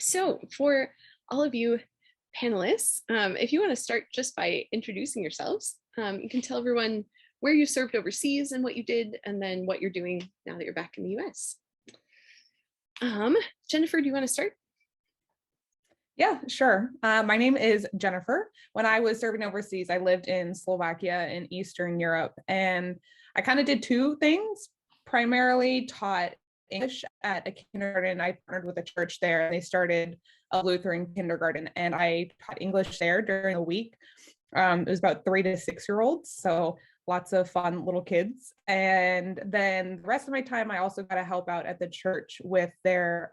So for all of you panelists, if you want to start just by introducing yourselves, you can tell everyone where you served overseas and what you did, and then what you're doing now that you're back in the US. Jennifer, do you want to start? Yeah, sure. My name is Jennifer. When I was serving overseas, I lived in Slovakia in Eastern Europe, and I kind of did two things. Primarily taught English at a kindergarten. I partnered with a church there, and they started a Lutheran kindergarten, and I taught English there during the week. It was about 3 to 6 year olds, so lots of fun little kids. And then the rest of my time, I also got to help out at the church with their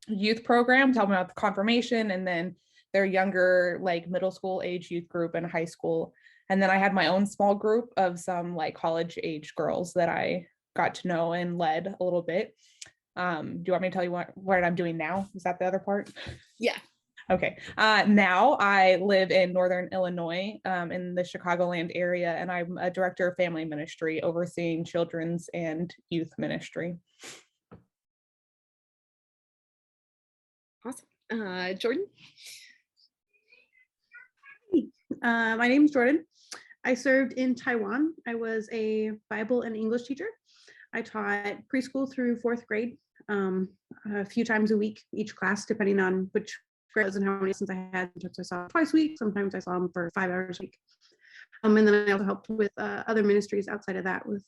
youth program, tell them about the confirmation, and then their younger, like middle school age youth group and high school. And then I had my own small group of some like college age girls that I got to know and led a little bit. Do you want me to tell you what I'm doing now? Is that the other part? Yeah. Okay. Now I live in Northern Illinois, in the Chicagoland area, and I'm a director of family ministry, overseeing children's and youth ministry. Awesome. Jordan? My name is Jordan. I served in Taiwan. I was a Bible and English teacher. I taught preschool through 4th grade a few times a week, each class, depending on which grades and how many lessons I had. Sometimes I saw them twice a week. Sometimes I saw them for 5 hours a week. And then I also helped with other ministries outside of that, with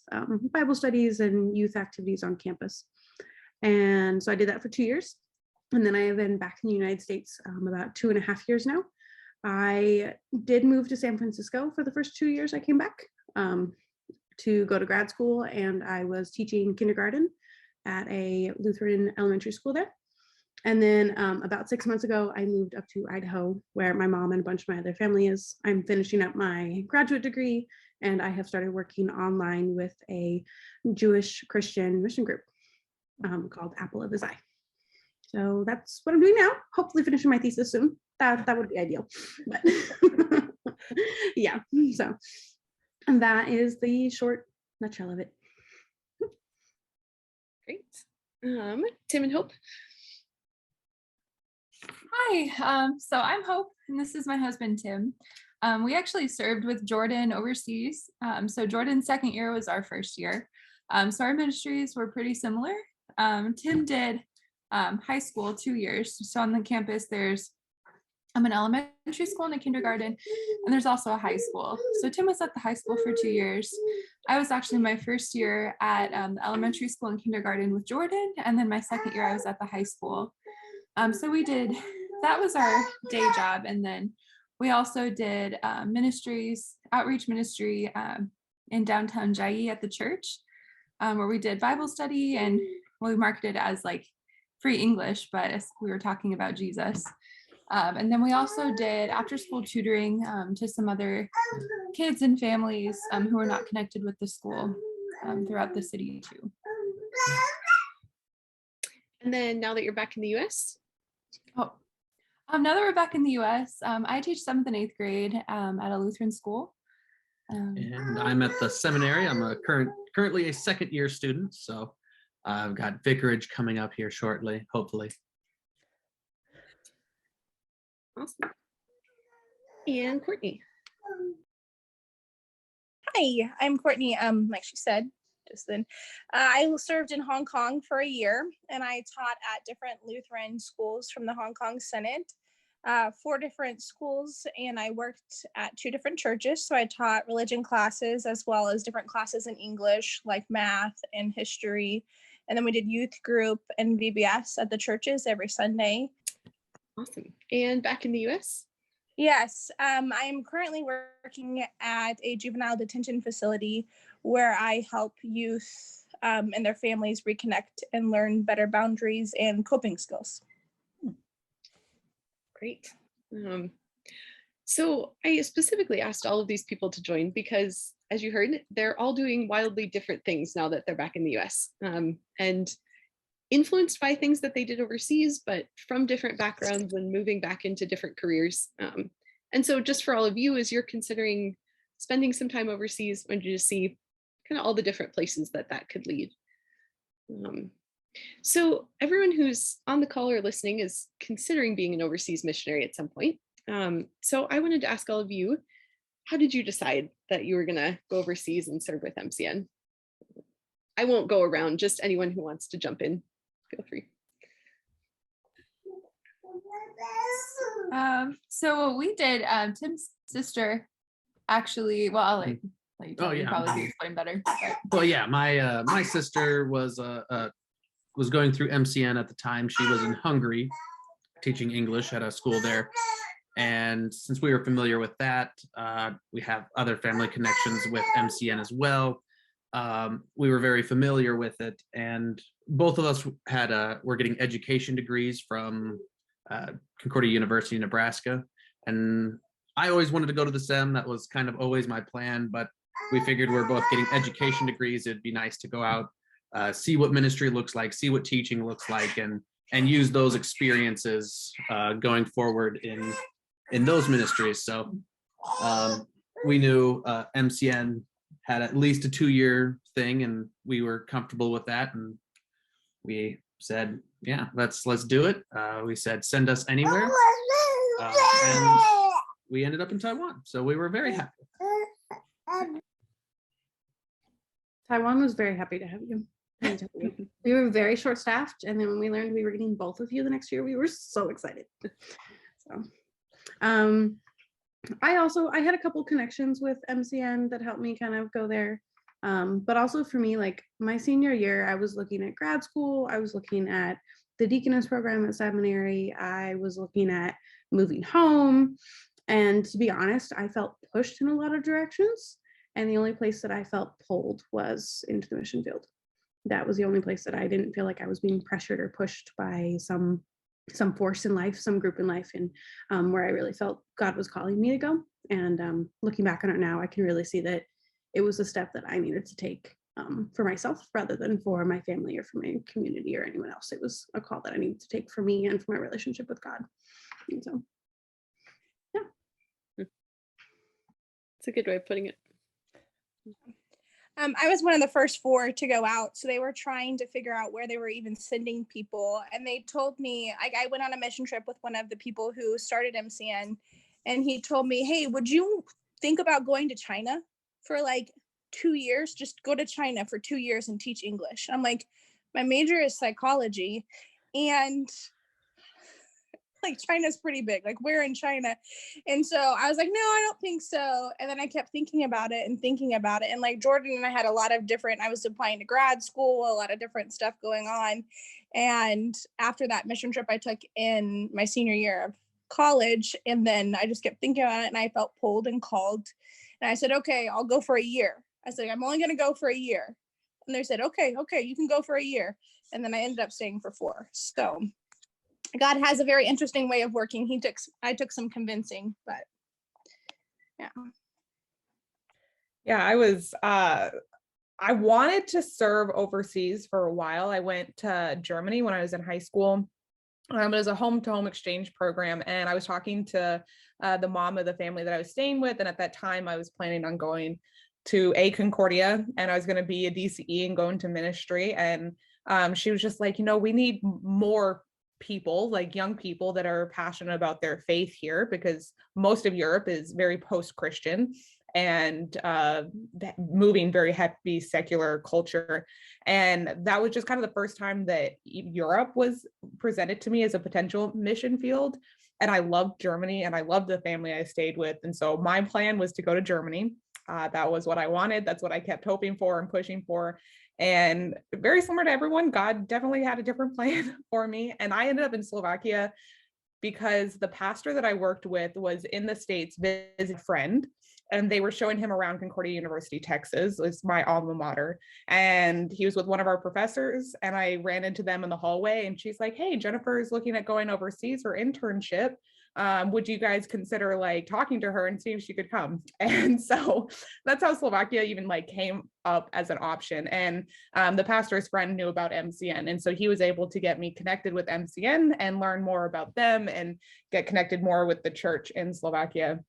Bible studies and youth activities on campus. And so I did that for 2 years. And then I have been back in the United States about 2.5 years now. I did move to San Francisco for the first 2 years I came back to go to grad school, and I was teaching kindergarten at a Lutheran elementary school there. And then about 6 months ago, I moved up to Idaho, where my mom and a bunch of my other family is. I'm finishing up my graduate degree, and I have started working online with a Jewish Christian mission group called Apple of His Eye. So that's what I'm doing now. Hopefully finishing my thesis soon. That would be ideal. But yeah, so and that is the short nutshell of it. Great. Tim and Hope? Hi, so I'm Hope, and this is my husband, Tim. We actually served with Jordan overseas. So Jordan's second year was our first year. So our ministries were pretty similar. Tim did high school 2 years. So on the campus, there's an elementary school and a kindergarten, and there's also a high school. So Tim was at the high school for 2 years. I was actually my first year at the elementary school and kindergarten with Jordan, and then my second year I was at the high school. So that was our day job, and then we also did outreach ministry in downtown Jai at the church, where we did Bible study, and we marketed as like free English, but we were talking about Jesus. And then we also did after school tutoring to some other kids and families who were not connected with the school throughout the city too. And then now that you're back in the US? Now that we're back in the US, I teach 7th and 8th grade at a Lutheran school. And I'm at the seminary. I'm currently a second year student, so I've got vicarage coming up here shortly, hopefully. Awesome. And Courtney? Hi, I'm Courtney. Like she said just then, I served in Hong Kong for a year, and I taught at different Lutheran schools from the Hong Kong Synod, 4 different schools, and I worked at 2 different churches. So I taught religion classes as well as different classes in English, like math and history. And then we did youth group and VBS at the churches every Sunday. Awesome. And back in the US? Yes, I am currently working at a juvenile detention facility where I help youth and their families reconnect and learn better boundaries and coping skills. Great. So I specifically asked all of these people to join because, as you heard, they're all doing wildly different things now that they're back in the US, and influenced by things that they did overseas, but from different backgrounds and moving back into different careers. And so just for all of you, as you're considering spending some time overseas, I want you to see kind of all the different places that could lead. So everyone who's on the call or listening is considering being an overseas missionary at some point. So I wanted to ask all of you, how did you decide that you were going to go overseas and serve with MCN? I won't go around, just anyone who wants to jump in, feel free. So what we did, Tim's sister actually, well, I'll let you tell you probably explain better. But. Well, yeah, my sister was going through MCN at the time. She was in Hungary teaching English at a school there. And since we were familiar with that, we have other family connections with MCN as well. We were very familiar with it, and both of us were getting education degrees from Concordia University, Nebraska. And I always wanted to go to the SEM. That was kind of always my plan, but we figured we're both getting education degrees. It'd be nice to go out, see what ministry looks like, see what teaching looks like, and use those experiences going forward in those ministries. So we knew MCN had at least a 2-year thing, and we were comfortable with that. And we said, yeah, let's do it. We said, send us anywhere. And we ended up in Taiwan. So we were very happy. Taiwan was very happy to have you. We were very short staffed. And then when we learned we were getting both of you the next year, we were so excited. So I had a couple connections with MCN that helped me kind of go there. But also for me, like my senior year, I was looking at grad school. I was looking at the deaconess program at seminary. I was looking at moving home. And to be honest, I felt pushed in a lot of directions. And the only place that I felt pulled was into the mission field. That was the only place that I didn't feel like I was being pressured or pushed by some force in life, some group in life, and where I really felt God was calling me to go. And looking back on it now, I can really see that it was a step that I needed to take for myself rather than for my family or for my community or anyone else. It was a call that I needed to take for me and for my relationship with God. And so, yeah. It's a good way of putting it. I was one of the first 4 to go out. So they were trying to figure out where they were even sending people. And they told me, I went on a mission trip with one of the people who started MCN. And he told me, hey, would you think about going to China for like 2 years? Just go to China for 2 years and teach English. I'm like, my major is psychology. And like China's pretty big, like we're in China. And so I was like, no, I don't think so. And then I kept thinking about it. And like Jordan and I had a lot of different, I was applying to grad school, a lot of different stuff going on. And after that mission trip I took in my senior year of college, and then I just kept thinking about it, and I felt pulled and called. And I said, okay, I'll go for a year. I said, I'm only going to go for a year. And they said, okay, you can go for a year. And then I ended up staying for 4. So God has a very interesting way of working. I took some convincing, but yeah. Yeah, I wanted to serve overseas for a while. I went to Germany when I was in high school. It was a home-to-home exchange program, and I was talking to the mom of the family that I was staying with. And at that time, I was planning on going to Concordia, and I was going to be a DCE and go into ministry. And she was just like, we need more people, like young people that are passionate about their faith here, because most of Europe is very post-Christian and moving very heavy secular culture. And that was just kind of the first time that Europe was presented to me as a potential mission field. And I loved Germany, and I loved the family I stayed with. And so my plan was to go to Germany. That was what I wanted. That's what I kept hoping for and pushing for. And very similar to everyone, God definitely had a different plan for me. And I ended up in Slovakia because the pastor that I worked with was in the States visiting a friend, and they were showing him around Concordia University, Texas. It's my alma mater. And he was with one of our professors, and I ran into them in the hallway, and she's like, hey, Jennifer is looking at going overseas for internship. Would you guys consider like talking to her and see if she could come? And so that's how Slovakia even like came up as an option. And the pastor's friend knew about MCN. And so he was able to get me connected with MCN and learn more about them and get connected more with the church in Slovakia.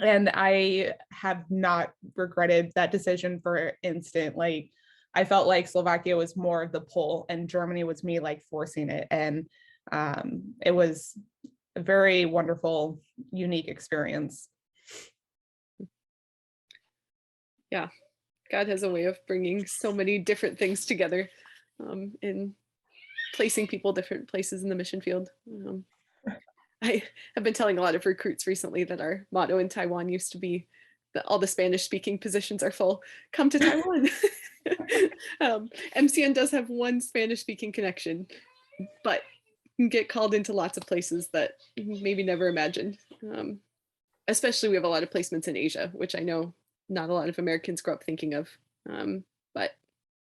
And I have not regretted that decision for an instant. Like, I felt like Slovakia was more of the pull and Germany was me like forcing it. And it was a very wonderful, unique experience. Yeah, God has a way of bringing so many different things together in placing people different places in the mission field. I have been telling a lot of recruits recently that our motto in Taiwan used to be that all the Spanish speaking positions are full. Come to Taiwan. MCN does have one Spanish speaking connection, but you can get called into lots of places that maybe never imagined. Especially we have a lot of placements in Asia, which I know not a lot of Americans grow up thinking of, but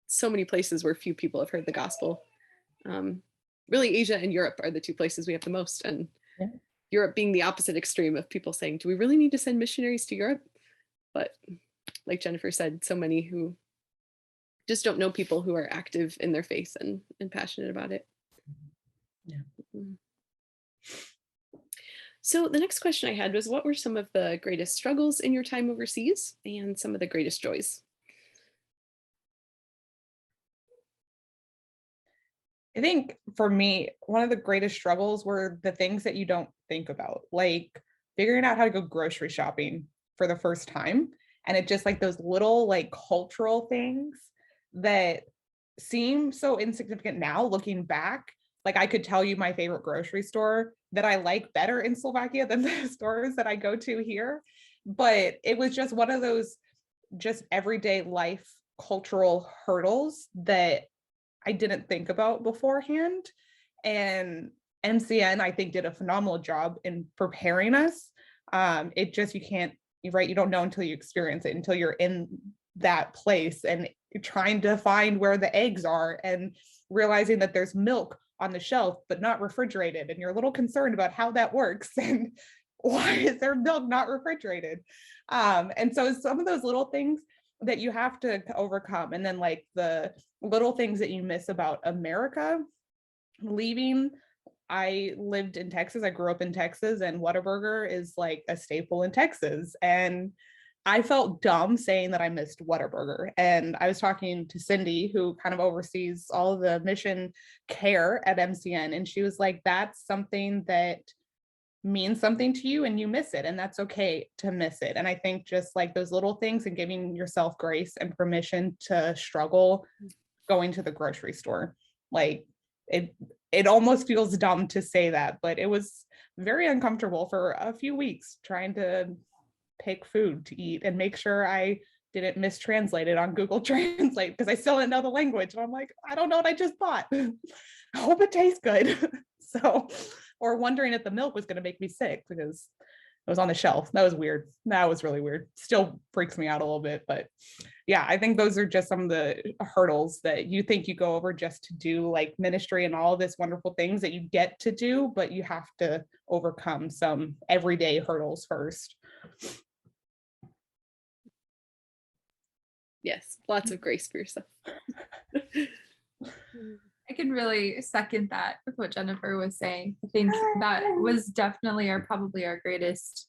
so many places where few people have heard the gospel. Really, Asia and Europe are the two places we have the most, and yeah. Europe being the opposite extreme of people saying, do we really need to send missionaries to Europe? But like Jennifer said, so many who just don't know people who are active in their faith and passionate about it. Yeah. So the next question I had was, what were some of the greatest struggles in your time overseas and some of the greatest joys? I think for me, one of the greatest struggles were the things that you don't think about, like figuring out how to go grocery shopping for the first time. And it just like those little like cultural things that seem so insignificant now looking back. Like I could tell you my favorite grocery store that I like better in Slovakia than the stores that I go to here. But it was just one of those just everyday life cultural hurdles that I didn't think about beforehand. And MCN, I think, did a phenomenal job in preparing us. It just, you don't know until you experience it, until you're in that place and you're trying to find where the eggs are and realizing that there's milk on the shelf, but not refrigerated. And you're a little concerned about how that works and why is there milk not refrigerated? And so some of those little things that you have to overcome. And then like the little things that you miss about America. Leaving, I lived in Texas. I grew up in Texas, and Whataburger is like a staple in Texas. And I felt dumb saying that I missed Whataburger. And I was talking to Cindy, who kind of oversees all of the mission care at MCN. And she was like, that's something that means something to you and you miss it, and that's okay to miss it. And I think just like those little things and giving yourself grace and permission to struggle going to the grocery store, like it almost feels dumb to say that, but it was very uncomfortable for a few weeks trying to pick food to eat and make sure I didn't mistranslate it on Google Translate because I still didn't know the language. And I'm like, I don't know what I just bought. I hope it tastes good. So, or wondering if the milk was going to make me sick because it was on the shelf. That was weird. That was really weird. Still freaks me out a little bit, but yeah, I think those are just some of the hurdles that you think you go over just to do like ministry and all of this wonderful things that you get to do, but you have to overcome some everyday hurdles first. Yes, lots of grace for yourself. I can really second that with what Jennifer was saying. I think that was definitely probably our greatest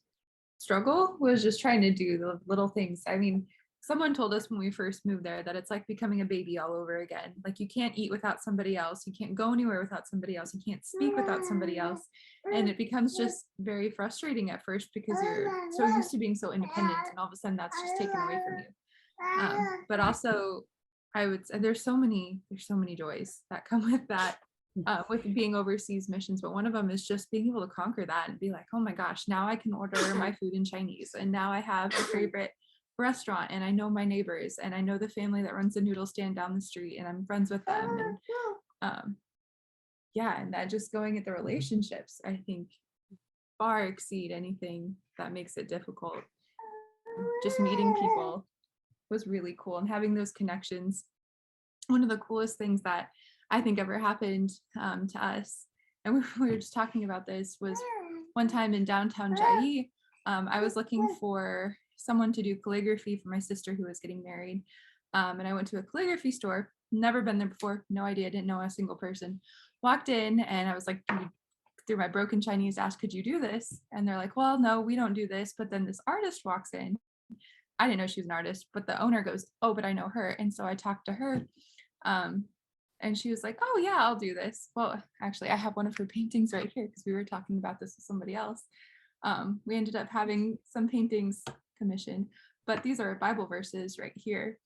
struggle, was just trying to do the little things. I mean, someone told us when we first moved there that it's like becoming a baby all over again. Like you can't eat without somebody else. You can't go anywhere without somebody else. You can't speak without somebody else. And it becomes just very frustrating at first because you're so used to being so independent, and all of a sudden that's just taken away from you. But also, I would say there's so many joys that come with that, with being overseas missions. But one of them is just being able to conquer that and be like, oh my gosh, now I can order my food in Chinese, and now I have a favorite restaurant, and I know my neighbors, and I know the family that runs the noodle stand down the street, and I'm friends with them. And yeah, and that just going at the relationships, I think far exceed anything that makes it difficult. Just meeting people was really cool, and having those connections. One of the coolest things that I think ever happened to us, and we were just talking about this, was one time in downtown Chiayi. I was looking for someone to do calligraphy for my sister who was getting married, and I went to a calligraphy store, never been there before, no idea, didn't know a single person. Walked in and I was like, through my broken Chinese, asked, could you do this? And they're like, well, no, we don't do this. But then this artist walks in I didn't know she was an artist, but the owner goes, oh, but I know her. And so I talked to her. And she was like, oh yeah, I'll do this. Well, actually, I have one of her paintings right here because we were talking about this with somebody else. We ended up having some paintings commissioned, but these are Bible verses right here.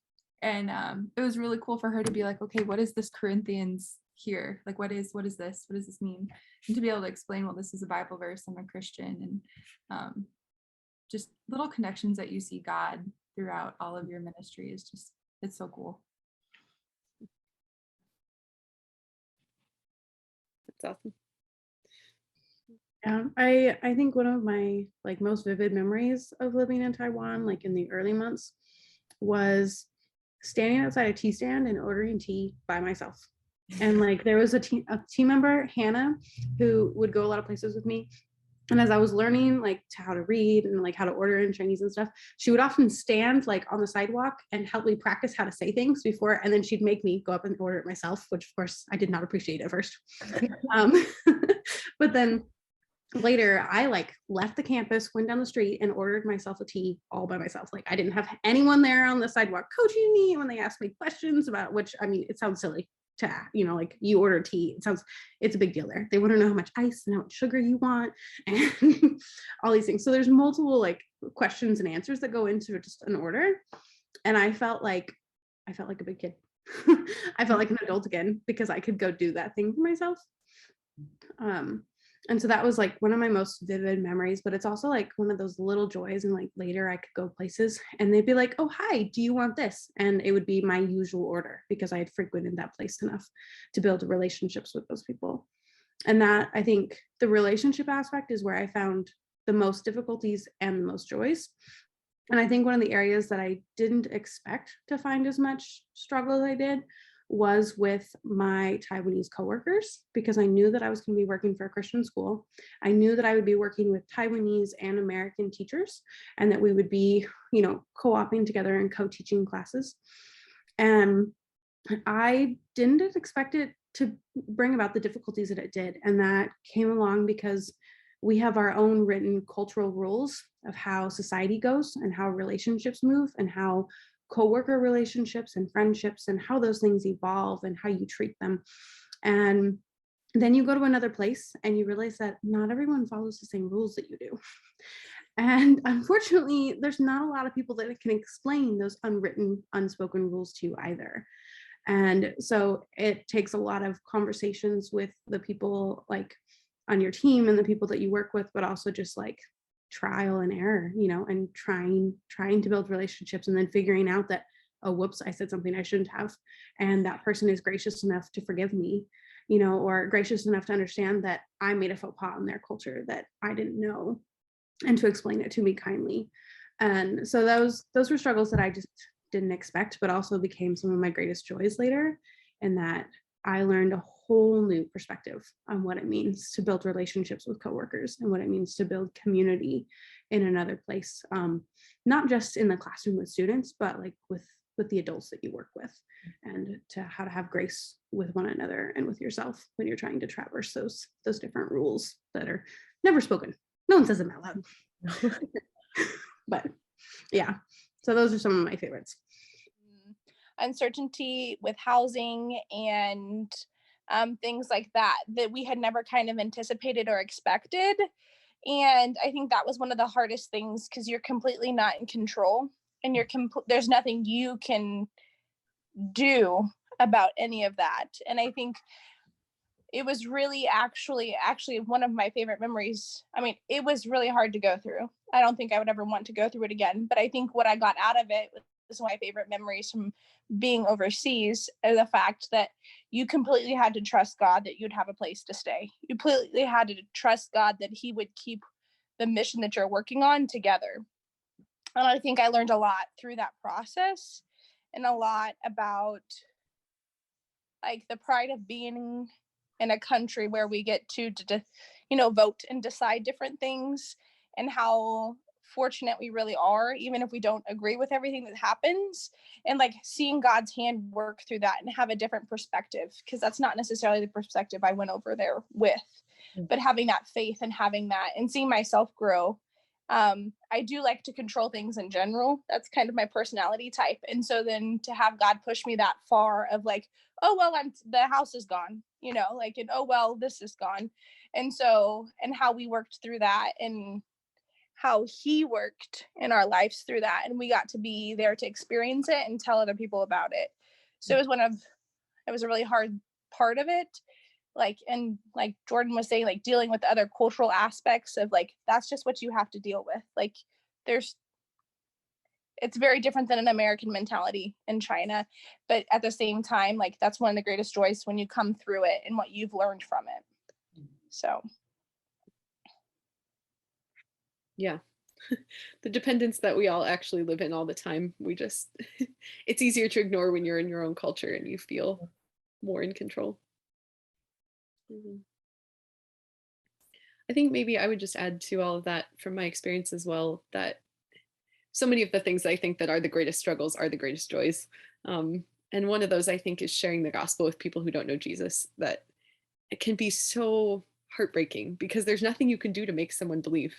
And it was really cool for her to be like, okay, what is this Corinthians here? Like, what is this? What does this mean? And to be able to explain, well, this is a Bible verse, I'm a Christian. And just little connections that you see God throughout all of your ministry is just, it's so cool. That's awesome. Yeah, I think one of my like most vivid memories of living in Taiwan, like in the early months, was standing outside a tea stand and ordering tea by myself. And like there was a team member, Hannah, who would go a lot of places with me. And as I was learning like how to read and like how to order in Chinese and stuff, she would often stand like on the sidewalk and help me practice how to say things before, and then she'd make me go up and order it myself, which of course I did not appreciate at first. But then later I like left the campus, went down the street and ordered myself a tea all by myself. Like I didn't have anyone there on the sidewalk coaching me when they asked me questions about, which I mean, it sounds silly to, you know, like you order tea, it's a big deal there. They want to know how much ice and how much sugar you want and all these things. So there's multiple like questions and answers that go into just an order. And I felt like a big kid. I felt like an adult again because I could go do that thing for myself. And so that was like one of my most vivid memories, but it's also like one of those little joys. And like later I could go places and they'd be like, oh, hi, do you want this? And it would be my usual order because I had frequented that place enough to build relationships with those people. And that, I think the relationship aspect is where I found the most difficulties and the most joys. And I think one of the areas that I didn't expect to find as much struggle as I did was with my Taiwanese coworkers, because I knew that I was going to be working for a Christian school. I knew that I would be working with Taiwanese and American teachers, and that we would be, you know, co-oping together and co-teaching classes. And I didn't expect it to bring about the difficulties that it did. And that came along because we have our own written cultural rules of how society goes and how relationships move and how co-worker relationships and friendships and how those things evolve and how you treat them. And then you go to another place and you realize that not everyone follows the same rules that you do. And unfortunately, there's not a lot of people that can explain those unwritten, unspoken rules to you either. And so it takes a lot of conversations with the people like on your team and the people that you work with, but also just like trial and error, you know, and trying to build relationships and then figuring out that, oh, whoops, I said something I shouldn't have. And that person is gracious enough to forgive me, you know, or gracious enough to understand that I made a faux pas in their culture that I didn't know, and to explain it to me kindly. And so those were struggles that I just didn't expect, but also became some of my greatest joys later. And that I learned a whole new perspective on what it means to build relationships with coworkers and what it means to build community in another place, not just in the classroom with students, but like with the adults that you work with, and to how to have grace with one another and with yourself when you're trying to traverse those different rules that are never spoken. No one says them out loud. But yeah, so those are some of my favorites. Uncertainty with housing and things like that we had never kind of anticipated or expected. And I think that was one of the hardest things because you're completely not in control and there's nothing you can do about any of that. And I think it was really actually one of my favorite memories. I mean, it was really hard to go through. I don't think I would ever want to go through it again, but I think what I got out of it was one of my favorite memories from being overseas, is the fact that you completely had to trust God that you'd have a place to stay. You completely had to trust God that he would keep the mission that you're working on together. And I think I learned a lot through that process, and a lot about like the pride of being in a country where we get to vote and decide different things, and how fortunate we really are, even if we don't agree with everything that happens, and like seeing God's hand work through that and have a different perspective, because that's not necessarily the perspective I went over there with, but having that faith and having that and seeing myself grow I do like to control things in general. That's kind of my personality type. And so then to have God push me that far of like, oh, well, the house is gone, you know, like, and oh, well, this is gone. And so, and how we worked through that and how he worked in our lives through that. And we got to be there to experience it and tell other people about it. So it was a really hard part of it. Like, and like Jordan was saying, like dealing with the other cultural aspects of like, that's just what you have to deal with. Like it's very different than an American mentality in China. But at the same time, like that's one of the greatest joys when you come through it and what you've learned from it. So. Yeah. The dependence that we all actually live in all the time. It's easier to ignore when you're in your own culture and you feel more in control. I think maybe I would just add to all of that from my experience as well, that so many of the things I think that are the greatest struggles are the greatest joys. And one of those I think is sharing the gospel with people who don't know Jesus, that it can be so heartbreaking because there's nothing you can do to make someone believe.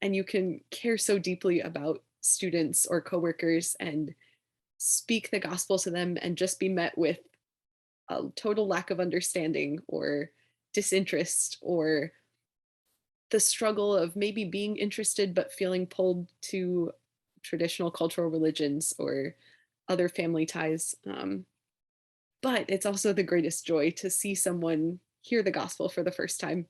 And you can care so deeply about students or coworkers and speak the gospel to them and just be met with a total lack of understanding or disinterest, or the struggle of maybe being interested but feeling pulled to traditional cultural religions or other family ties. But it's also the greatest joy to see someone hear the gospel for the first time.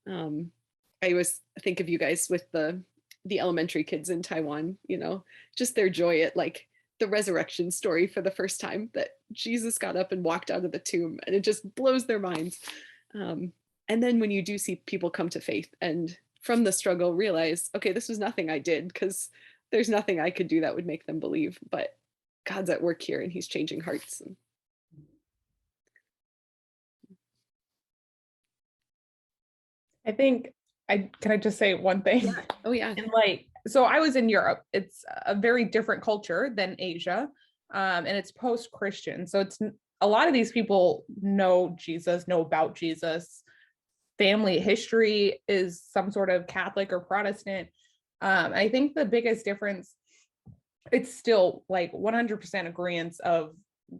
I always think of you guys with the elementary kids in Taiwan, you know, just their joy at like the resurrection story for the first time, that Jesus got up and walked out of the tomb, and it just blows their minds. And then when you do see people come to faith and from the struggle realize, okay, this was nothing I did, because there's nothing I could do that would make them believe, but God's at work here and he's changing hearts. I think can I just say one thing? Yeah. Oh yeah. And like, so I was in Europe. It's a very different culture than Asia. And it's post-Christian. So it's a lot of these people know Jesus, know about Jesus. Family history is some sort of Catholic or Protestant. I think the biggest difference, it's still like 100% agreement of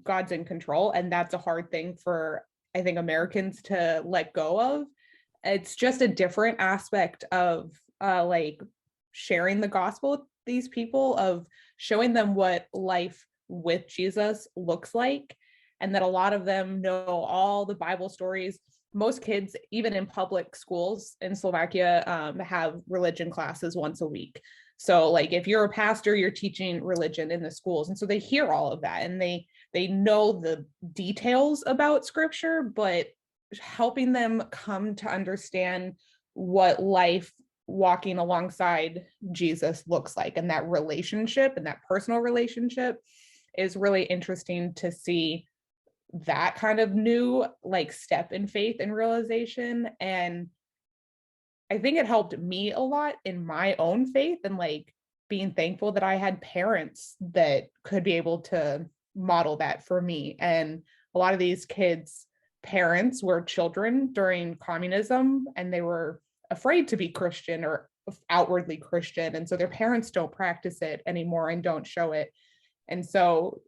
God's in control. And that's a hard thing for, I think, Americans to let go of. It's just a different aspect of like sharing the gospel with these people, of showing them what life with Jesus looks like. And that a lot of them know all the Bible stories. Most kids, even in public schools in Slovakia, have religion classes once a week. So like if you're a pastor, you're teaching religion in the schools. And so they hear all of that and they know the details about scripture, but helping them come to understand what life walking alongside Jesus looks like, and that relationship and that personal relationship is really interesting to see, that kind of new like step in faith and realization. And I think it helped me a lot in my own faith, and like being thankful that I had parents that could be able to model that for me. And a lot of these kids' parents were children during communism, and they were afraid to be Christian or outwardly Christian. And so their parents don't practice it anymore and don't show it. And so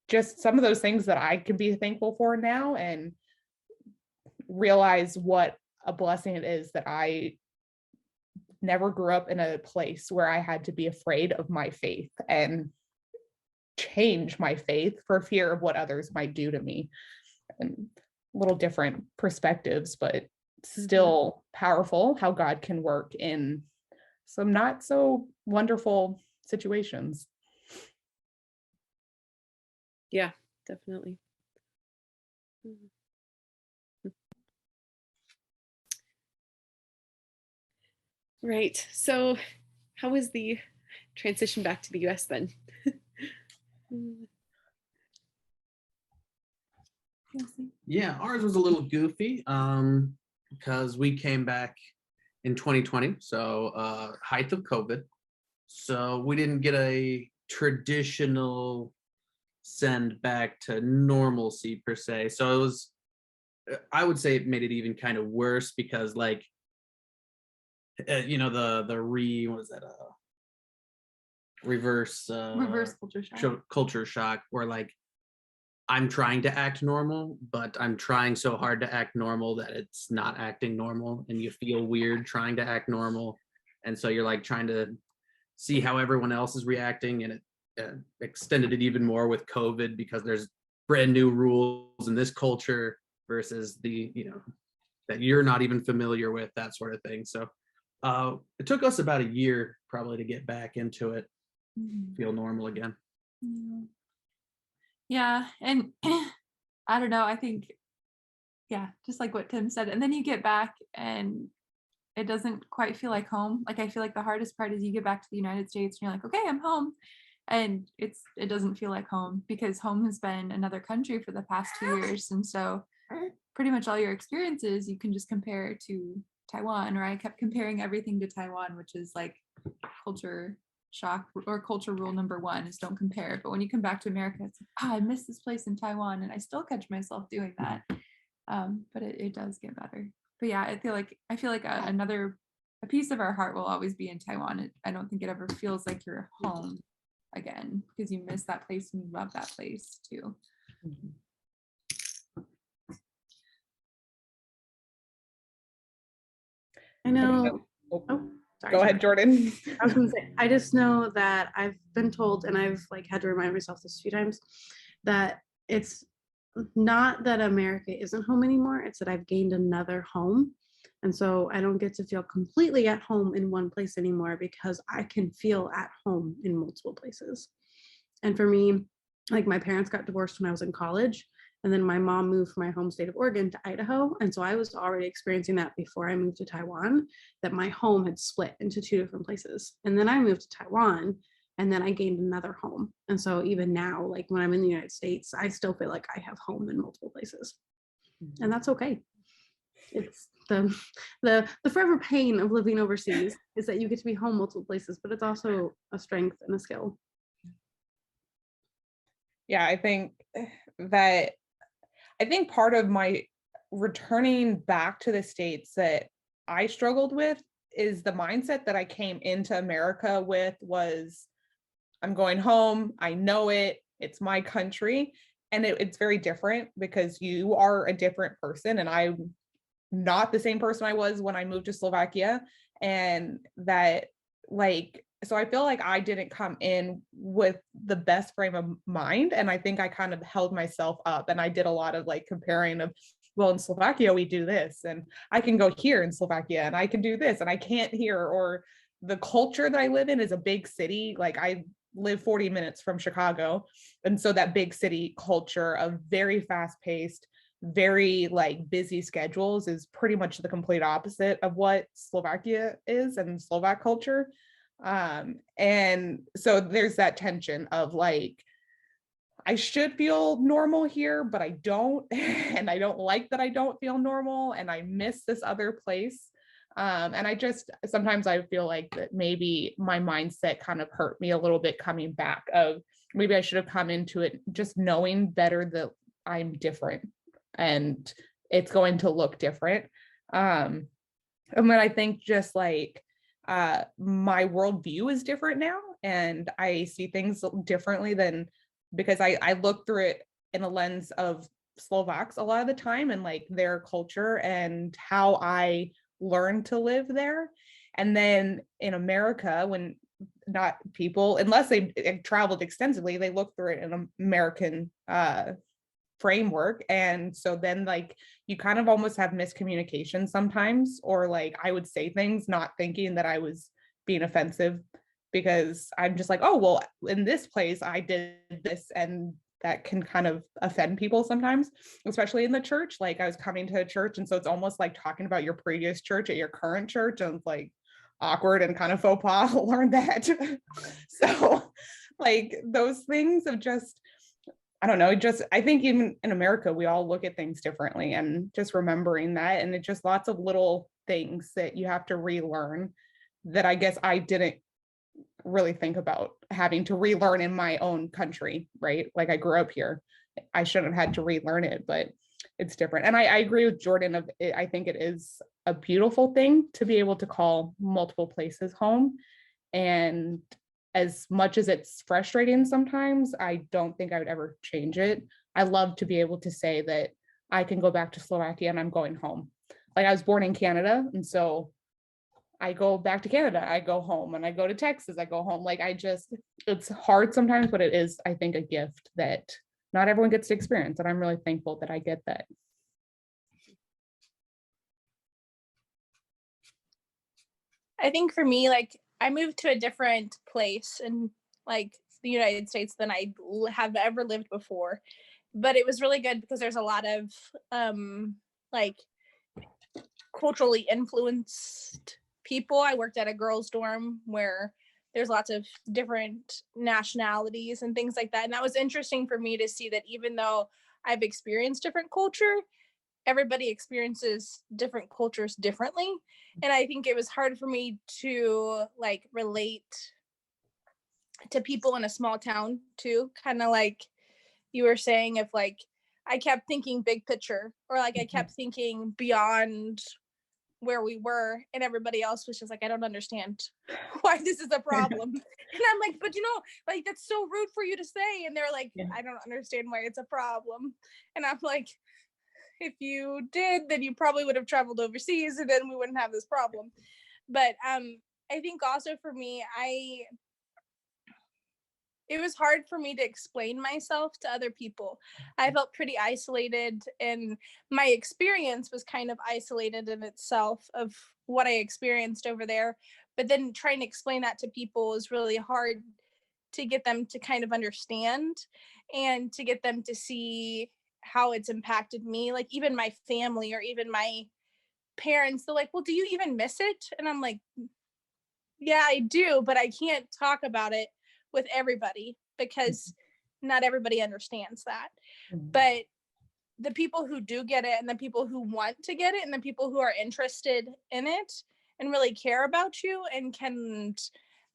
just some of those things that I can be thankful for now, and realize what a blessing it is that I never grew up in a place where I had to be afraid of my faith and change my faith for fear of what others might do to me. And little different perspectives, but still powerful how God can work in some not so wonderful situations. Yeah, definitely. Right. So how was the transition back to the US then? Yeah, ours was a little goofy because we came back in 2020, so height of COVID. So we didn't get a traditional send back to normalcy per se. So it was, I would say it made it even kind of worse because like what is that, reverse culture shock. culture shock, where like I'm trying to act normal, but I'm trying so hard to act normal that it's not acting normal, and you feel weird trying to act normal, and so you're like trying to see how everyone else is reacting, and it extended it even more with COVID because there's brand new rules in this culture versus the that you're not even familiar with, that sort of thing. So it took us about a year probably to get back into it, feel normal again. Yeah, and I don't know, I think, yeah, just like what Tim said, and then you get back and it doesn't quite feel like home. Like I feel like the hardest part is you get back to the United States and you're like, okay, I'm home, and it doesn't feel like home because home has been another country for the past 2 years, and so pretty much all your experiences you can just compare to Taiwan, or I kept comparing everything to Taiwan, which is like culture shock or culture rule number 1 is don't compare. But when you come back to America, it's like, I miss this place in Taiwan, and I still catch myself doing that. But it does get better. But yeah, I feel like a piece of our heart will always be in Taiwan. I don't think it ever feels like you're home again because you miss that place and you love that place too. I know. Sorry, go ahead, Jordan. I was going to say, I just know that I've been told, and I've like had to remind myself this a few times, that it's not that America isn't home anymore. It's that I've gained another home. And so I don't get to feel completely at home in one place anymore because I can feel at home in multiple places. And for me, like my parents got divorced when I was in college. And then my mom moved from my home state of Oregon to Idaho. And so I was already experiencing that before I moved to Taiwan, that my home had split into 2 different places. And then I moved to Taiwan, and then I gained another home. And so even now, like when I'm in the United States, I still feel like I have home in multiple places. And that's okay. It's the forever pain of living overseas is that you get to be home multiple places, but it's also a strength and a skill. Yeah, I think part of my returning back to the States that I struggled with is the mindset that I came into America with was, I'm going home, I know it, it's my country. And it's very different because you are a different person, and I'm not the same person I was when I moved to Slovakia. And that, like, so I feel like I didn't come in with the best frame of mind. And I think I kind of held myself up, and I did a lot of like comparing of, well, in Slovakia, we do this, and I can go here in Slovakia and I can do this and I can't here. Or the culture that I live in is a big city. Like I live 40 minutes from Chicago. And so that big city culture of very fast paced, very like busy schedules is pretty much the complete opposite of what Slovakia is and Slovak culture. And so there's that tension of like, I should feel normal here, but I don't. And I don't like that I don't feel normal, and I miss this other place. And sometimes I feel like that maybe my mindset kind of hurt me a little bit coming back, of maybe I should have come into it just knowing better that I'm different and it's going to look different. And then I think just like my worldview is different now, and I see things differently than, because I look through it in a lens of Slovaks a lot of the time, and like their culture and how I learned to live there. And then in America, when not people, unless they traveled extensively, they look through it in an American framework. And so then like you kind of almost have miscommunication sometimes, or like I would say things not thinking that I was being offensive, because I'm just like, oh, well, in this place I did this, and that can kind of offend people sometimes, especially in the church. Like I was coming to a church, and so it's almost like talking about your previous church at your current church, and it's like awkward and kind of faux pas. Learned that. So like those things of just, I don't know, just, I think even in America, we all look at things differently, and just remembering that, and it's just lots of little things that you have to relearn that I guess I didn't really think about having to relearn in my own country, right? Like I grew up here. I shouldn't have had to relearn it, but it's different. And I agree with Jordan of it. I think it is a beautiful thing to be able to call multiple places home. And as much as it's frustrating sometimes, I don't think I would ever change it. I love to be able to say that I can go back to Slovakia and I'm going home. Like, I was born in Canada, and so I go back to Canada, I go home, and I go to Texas, I go home. Like, it's hard sometimes, but it is, I think, a gift that not everyone gets to experience. And I'm really thankful that I get that. I think for me, like, I moved to a different place in like the United States than I have ever lived before. But it was really good because there's a lot of like culturally influenced people. I worked at a girls' dorm where there's lots of different nationalities and things like that. And that was interesting for me to see that even though I've experienced different culture, everybody experiences different cultures differently. And I think it was hard for me to like relate to people in a small town too, kind of like you were saying, if like I kept thinking big picture, or like I kept thinking beyond where we were, and everybody else was just like, I don't understand why this is a problem. And I'm like, but like, that's so rude for you to say. And they're like, I don't understand why it's a problem. And I'm like, if you did, then you probably would have traveled overseas and then we wouldn't have this problem. But I think also for me, it was hard for me to explain myself to other people. I felt pretty isolated, and my experience was kind of isolated in itself of what I experienced over there. But then trying to explain that to people is really hard to get them to kind of understand and to get them to see how it's impacted me. Like even my family or even my parents, they're like, well, do you even miss it? And I'm like, yeah, I do, but I can't talk about it with everybody because not everybody understands that. But the people who do get it, and the people who want to get it, and the people who are interested in it and really care about you and can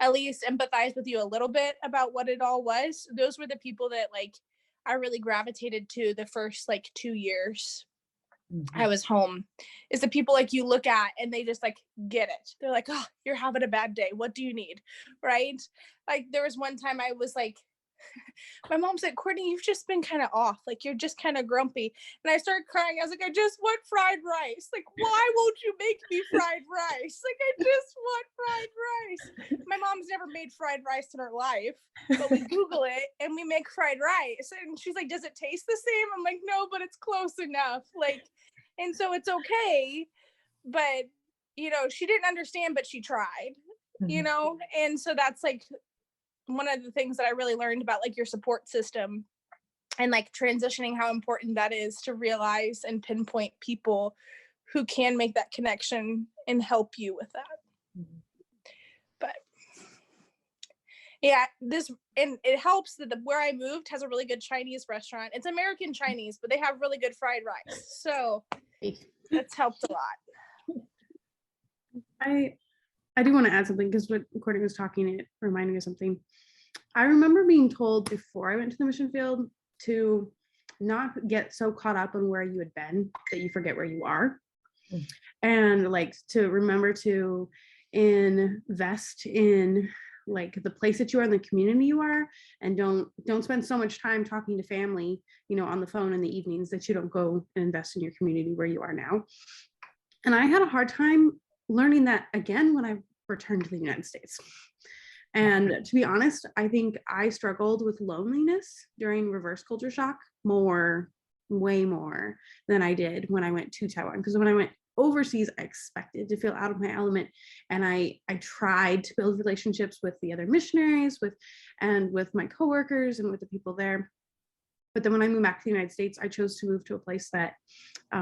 at least empathize with you a little bit about what it all was, those were the people that like I really gravitated to the first like 2 years I was home, is the people like you look at and they just like get it. They're like, oh, you're having a bad day. What do you need? Right? Like there was one time I was like, my mom said, Courtney, you've just been kind of off. Like you're just kind of grumpy. And I started crying. I was like, I just want fried rice. Like, why won't you make me fried rice? Like, I just want fried rice. My mom's never made fried rice in her life, but we Google it and we make fried rice. And she's like, does it taste the same? I'm like, no, but it's close enough. Like, and so it's okay. But, she didn't understand, but she tried, and so that's like one of the things that I really learned about like your support system and like transitioning, how important that is to realize and pinpoint people who can make that connection and help you with that. But yeah, and it helps that where I moved has a really good Chinese restaurant. It's American Chinese, but they have really good fried rice. So that's helped a lot. I do want to add something because what Courtney was talking, it reminded me of something. I remember being told before I went to the mission field to not get so caught up on where you had been that you forget where you are. And like to remember to invest in like the place that you are in the community you are, and don't spend so much time talking to family, on the phone in the evenings, that you don't go and invest in your community where you are now. And I had a hard time learning that again when I returned to the United States. And to be honest, I think I struggled with loneliness during reverse culture shock way more than I did when I went to Taiwan. Because when I went overseas, I expected to feel out of my element. And I tried to build relationships with the other missionaries, with my coworkers and with the people there. But then when I moved back to the United States, I chose to move to a place that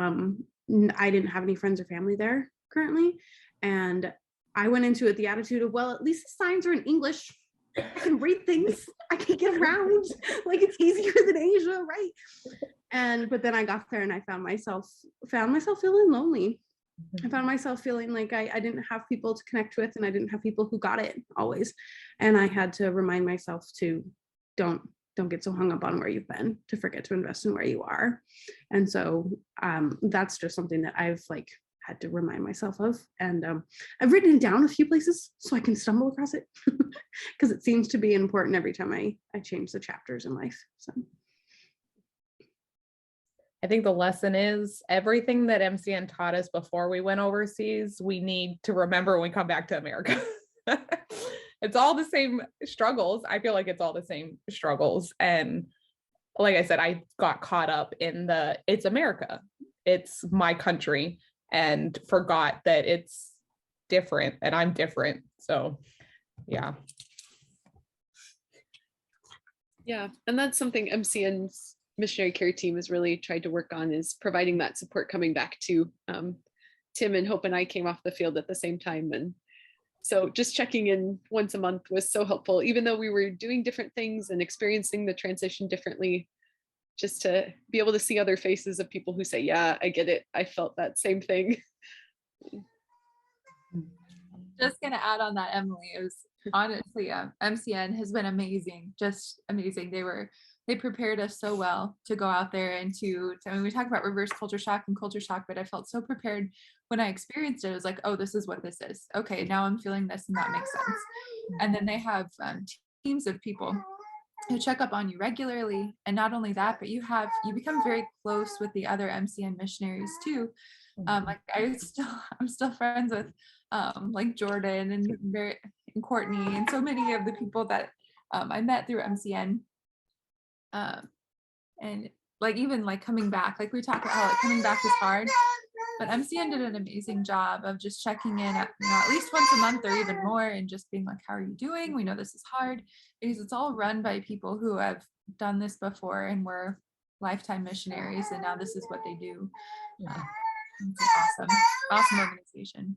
I didn't have any friends or family there currently. And I went into it the attitude of, well, at least the signs are in English. I can read things. I can get around. Like it's easier than Asia, right? But then I got there and I found myself feeling lonely. I found myself feeling like I didn't have people to connect with, and I didn't have people who got it always. And I had to remind myself to don't don't get so hung up on where you've been to forget to invest in where you are. And so that's just something that I've like had to remind myself of. And I've written it down a few places so I can stumble across it because it seems to be important every time I change the chapters in life. So I think the lesson is everything that MCN taught us before we went overseas, we need to remember when we come back to America. It's all the same struggles. I feel like it's all the same struggles. And like I said, I got caught up in it's America, it's my country, and forgot that it's different and I'm different. So yeah. Yeah, and that's something MCN's missionary care team has really tried to work on, is providing that support coming back to. Tim and Hope and I came off the field at the same time, and so just checking in once a month was so helpful, even though we were doing different things and experiencing the transition differently, just to be able to see other faces of people who say, yeah, I get it, I felt that same thing. Just gonna add on that, Emily, it was honestly MCN has been amazing, just amazing. They prepared us so well to go out there and I mean, we talk about reverse culture shock and culture shock, but I felt so prepared when I experienced it. It was like, oh, this is what this is. Okay, now I'm feeling this and that makes sense. And then they have teams of people who check up on you regularly. And not only that, but you become very close with the other MCN missionaries too. Like I'm still friends with like Jordan and Courtney and so many of the people that I met through MCN. And like even like coming back, like we talked about how like coming back is hard, but MCN did an amazing job of just checking in at least once a month or even more, and just being like, how are you doing? We know this is hard, because it's all run by people who have done this before and were lifetime missionaries, and now this is what they do. It's an awesome organization.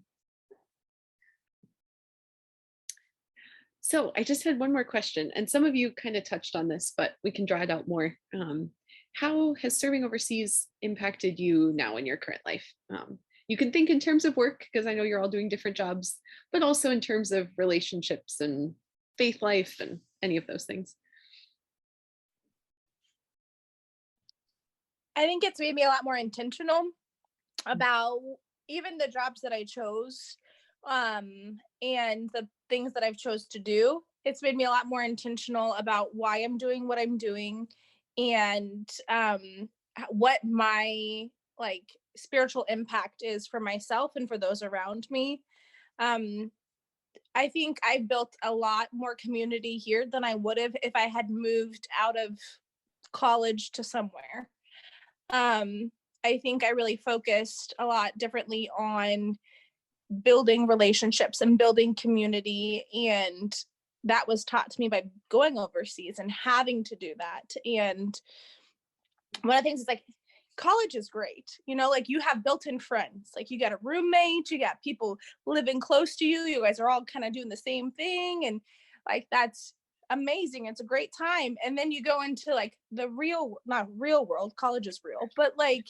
So I just had one more question, and some of you kind of touched on this, but we can draw it out more. How has serving overseas impacted you now in your current life? You can think in terms of work, because I know you're all doing different jobs, but also in terms of relationships and faith life and any of those things. I think it's made me a lot more intentional about even the jobs that I chose, and the things that I've chose to do. It's made me a lot more intentional about why I'm doing what I'm doing, and what my like spiritual impact is for myself and for those around me. I think I built a lot more community here than I would have if I had moved out of college to somewhere. I think I really focused a lot differently on building relationships and building community, and that was taught to me by going overseas and having to do that. And one of the things is like, college is great, like you have built-in friends, like you got a roommate, you got people living close to you, you guys are all kind of doing the same thing, and like that's amazing, it's a great time. And then you go into like the not real world, college is real, but like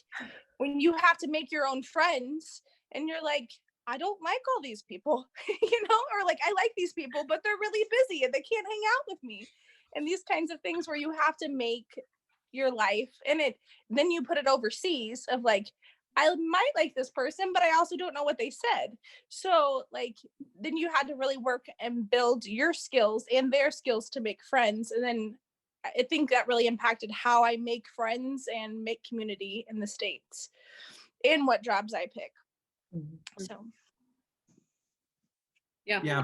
when you have to make your own friends and you're like, I don't like all these people, or like I like these people, but they're really busy and they can't hang out with me. And these kinds of things where you have to make your life, and then you put it overseas of like, I might like this person, but I also don't know what they said. So like, then you had to really work and build your skills and their skills to make friends. And then I think that really impacted how I make friends and make community in the States and what jobs I pick. So Yeah.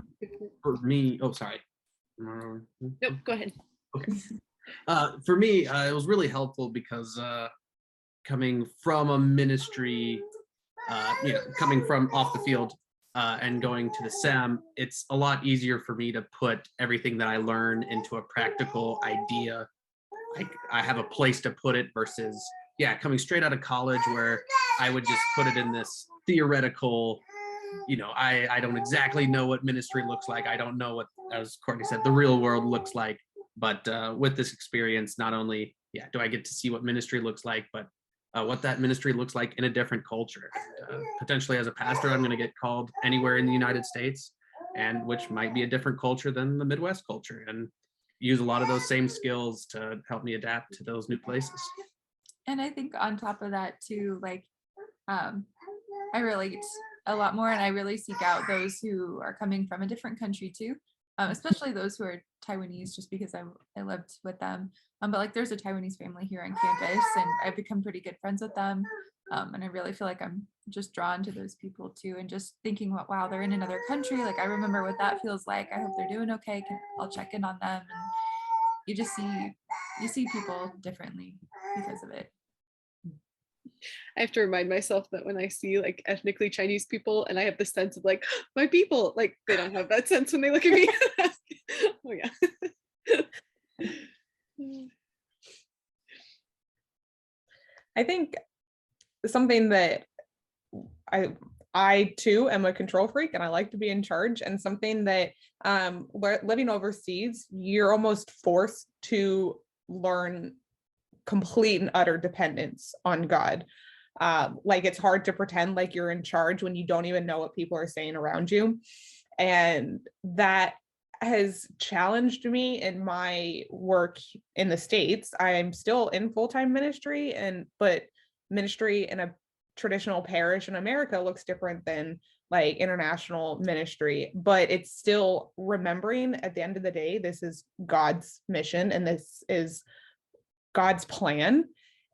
For me, oh sorry. Nope, go ahead. Okay. For me, it was really helpful because coming from a ministry, coming from off the field and going to the SEM, it's a lot easier for me to put everything that I learn into a practical idea. I have a place to put it versus, coming straight out of college where I would just put it in this theoretical, I don't exactly know what ministry looks like. I don't know what, as Courtney said, the real world looks like. But with this experience, not only do I get to see what ministry looks like, but what that ministry looks like in a different culture. Potentially as a pastor, I'm going to get called anywhere in the United States, and which might be a different culture than the Midwest culture. And, use a lot of those same skills to help me adapt to those new places. And I think on top of that too, like I relate a lot more, and I really seek out those who are coming from a different country too, especially those who are Taiwanese, just because I lived with them. But like there's a Taiwanese family here on campus, and I've become pretty good friends with them. And I really feel like I'm just drawn to those people too, and just thinking, wow, they're in another country. Like I remember what that feels like. I hope they're doing okay. I'll check in on them, and you just see people differently because of it. I have to remind myself that when I see like ethnically Chinese people and I have the sense of like my people, like they don't have that sense when they look at me. Oh yeah. I think something that I too am a control freak, and I like to be in charge, and something that living overseas, you're almost forced to learn complete and utter dependence on God. Like it's hard to pretend like you're in charge when you don't even know what people are saying around you. And that has challenged me in my work in the States. I'm still in full-time ministry, but ministry in a traditional parish in America looks different than like international ministry, but it's still remembering at the end of the day, this is God's mission and this is God's plan,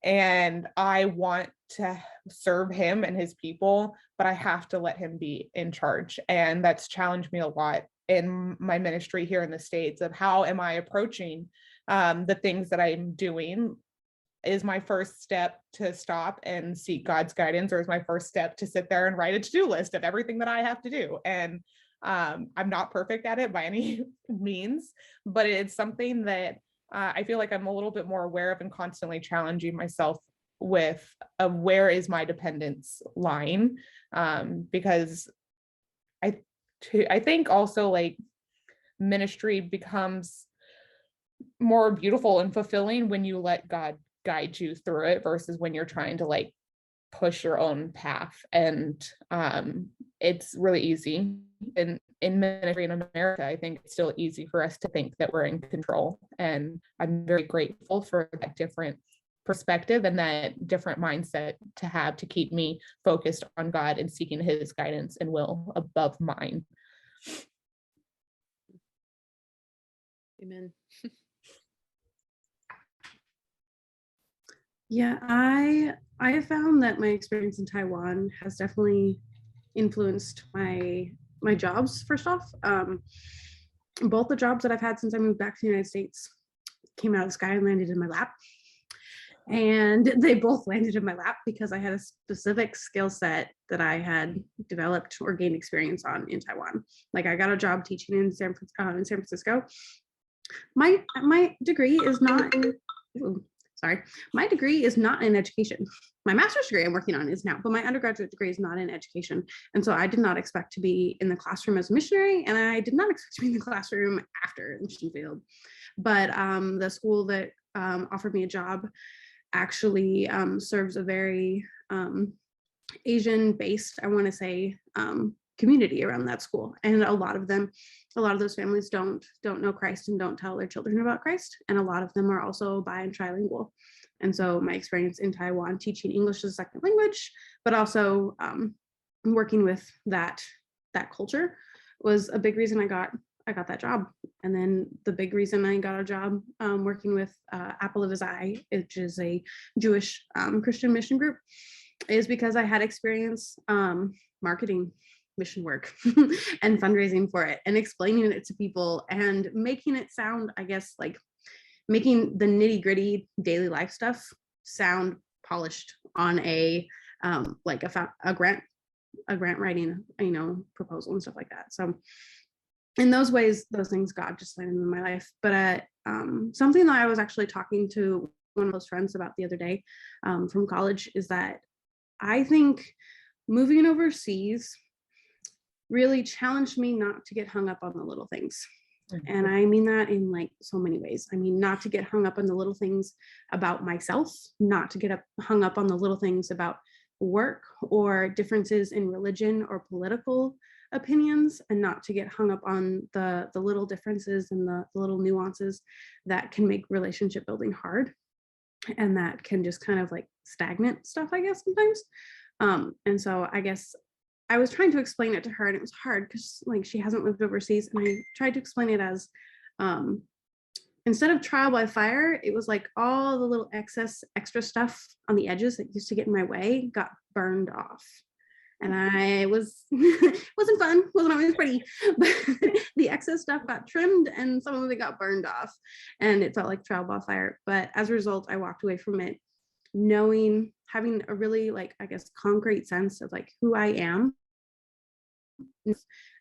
and I want to serve him and his people, but I have to let him be in charge. And that's challenged me a lot in my ministry here in the States of how am I approaching the things that I'm doing. Is my first step to stop and seek God's guidance, or is my first step to sit there and write a to-do list of everything that I have to do? And I'm not perfect at it by any means, but it's something that I feel like I'm a little bit more aware of and constantly challenging myself with where is my dependence lying? Because I think also like ministry becomes more beautiful and fulfilling when you let God guide you through it versus when you're trying to like push your own path. And it's really easy in ministry in America. I think it's still easy for us to think that we're in control, and I'm very grateful for that different perspective and that different mindset to have to keep me focused on God and seeking his guidance and will above mine. Amen. Yeah, I have found that my experience in Taiwan has definitely influenced my jobs. First off, both the jobs that I've had since I moved back to the United States came out of the sky and landed in my lap. And they both landed in my lap because I had a specific skill set that I had developed or gained experience on in Taiwan. Like I got a job teaching in San Francisco. My degree is not my degree is not in education. My master's degree I'm working on is now, but my undergraduate degree is not in education. And so I did not expect to be in the classroom as a missionary, and I did not expect to be in the classroom after the mission field. But the school that offered me a job actually serves a very Asian-based, I want to say, community around that school, and a lot of those families don't know Christ and don't tell their children about Christ, and a lot of them are also bi and trilingual. And so my experience in Taiwan teaching English as a second language, but also working with that culture was a big reason I got that job. And then the big reason I got a job working with Apple of His Eye, which is a Jewish Christian mission group, is because I had experience marketing mission work and fundraising for it and explaining it to people and making it sound, I guess, like making the nitty gritty daily life stuff sound polished on a like a grant writing, proposal and stuff like that. So in those ways, those things God just landed in my life. But something that I was actually talking to one of those friends about the other day from college is that I think moving overseas really challenged me not to get hung up on the little things. And I mean that in like so many ways. I mean, not to get hung up on the little things about myself, not to get hung up on the little things about work or differences in religion or political opinions and not to get hung up on the little differences and the little nuances that can make relationship building hard, and that can just kind of like stagnant stuff, I guess, sometimes. And so I guess I was trying to explain it to her, and it was hard because like she hasn't lived overseas, and I tried to explain it as instead of trial by fire, it was like all the little extra stuff on the edges that used to get in my way got burned off. And I was, wasn't fun, wasn't always pretty, but the excess stuff got trimmed and some of it got burned off, and it felt like trial by fire. But as a result, I walked away from it knowing, having a really like, I guess, concrete sense of like who I am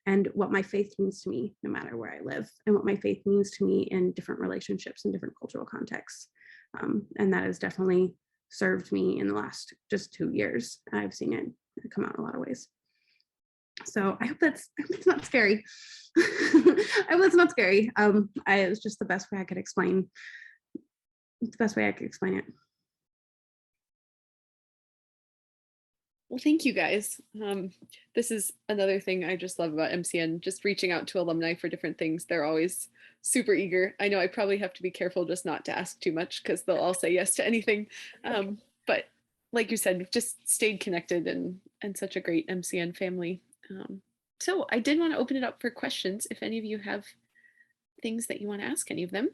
and what my faith means to me no matter where I live, and what my faith means to me in different relationships and different cultural contexts. And that has definitely served me in the last just 2 years. I've seen it come out in a lot of ways. So I hope it's not scary. I hope it's not scary. It was just the best way I could explain. It's the best way I could explain it. Well, thank you guys. This is another thing I just love about MCN, just reaching out to alumni for different things. They're always super eager. I know I probably have to be careful just not to ask too much because they'll all say yes to anything. But like you said, we've just stayed connected and such a great MCN family. So I did want to open it up for questions if any of you have things that you want to ask any of them.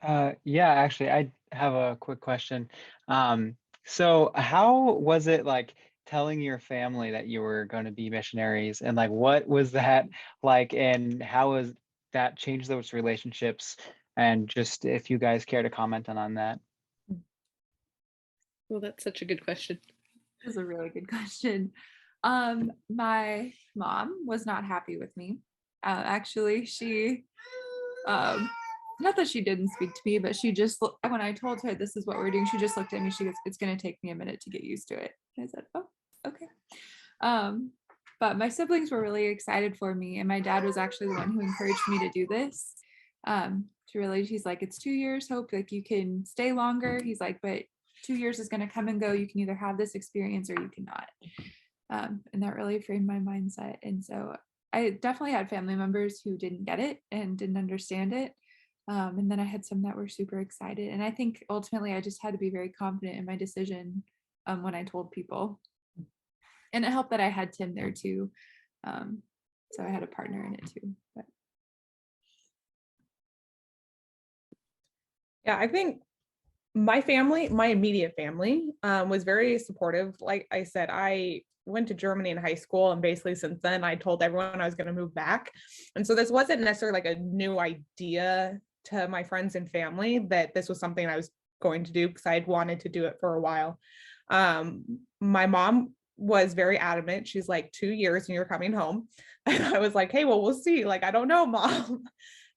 Yeah, actually, I have a quick question. So how was it like telling your family that you were going to be missionaries, and like what was that like, and how was that changed those relationships? And just if you guys care to comment on that. Well, that's such a good question. That's a really good question. My mom was not happy with me. Actually, she not that she didn't speak to me, but she just, when I told her this is what we're doing, she just looked at me. She goes, "It's going to take me a minute to get used to it." And I said, "Oh, okay." But my siblings were really excited for me, and my dad was actually the one who encouraged me to do this. He's like, "It's 2 years, Hope, like you can stay longer." He's like, "But 2 years is going to come and go. You can either have this experience or you cannot." And that really framed my mindset. And so I definitely had family members who didn't get it and didn't understand it. And then I had some that were super excited. And I think ultimately I just had to be very confident in my decision when I told people. And it helped that I had Tim there too. So I had a partner in it too. But. Yeah, I think my family, my immediate family, was very supportive. Like I said, I went to Germany in high school, and basically since then I told everyone I was going to move back. And so this wasn't necessarily like a new idea to my friends and family that this was something I was going to do, because I'd wanted to do it for a while. My mom was very adamant. She's like, 2 years and you're coming home. And I was like, "Hey, well, we'll see. Like, I don't know, Mom."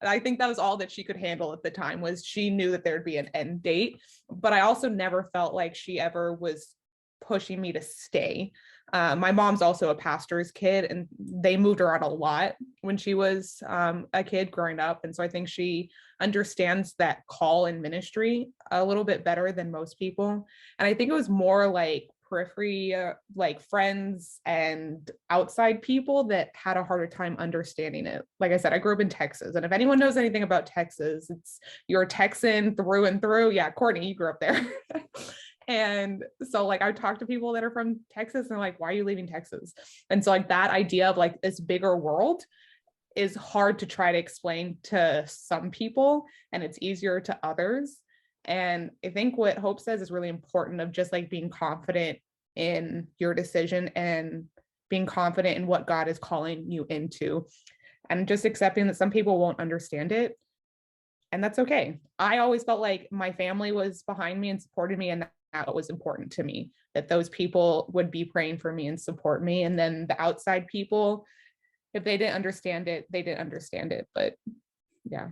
And I think that was all that she could handle at the time, was she knew that there'd be an end date. But I also never felt like she ever was pushing me to stay. My mom's also a pastor's kid, and they moved around a lot when she was a kid growing up. And so I think she understands that call in ministry a little bit better than most people. And I think it was more like periphery, like friends and outside people that had a harder time understanding it. Like I said, I grew up in Texas, and if anyone knows anything about Texas, it's you're Texan through and through. Yeah, Courtney, you grew up there. And so like I talk to people that are from Texas and like, "Why are you leaving Texas?" And so like that idea of like this bigger world is hard to try to explain to some people, and it's easier to others. And I think what Hope says is really important, of just like being confident in your decision and being confident in what God is calling you into, and just accepting that some people won't understand it. And that's okay. I always felt like my family was behind me and supported me, and that was important to me, that those people would be praying for me and support me. And then the outside people, if they didn't understand it, they didn't understand it. But yeah.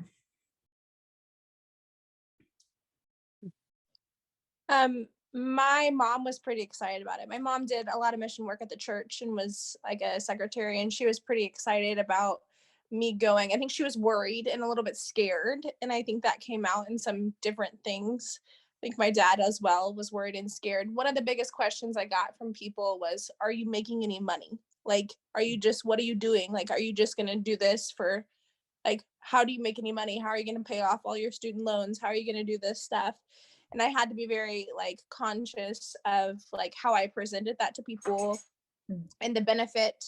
My mom was pretty excited about it. My mom did a lot of mission work at the church and was like a secretary, and she was pretty excited about me going. I think she was worried and a little bit scared, and I think that came out in some different things. think my dad as well was worried and scared. One of the biggest questions I got from people was, are you making any money? Like, what are you doing? Like, are you just going to do this for, like, how do you make any money? How are you going to pay off all your student loans? How are you going to do this stuff? And I had to be very like conscious of like how I presented that to people and the benefit.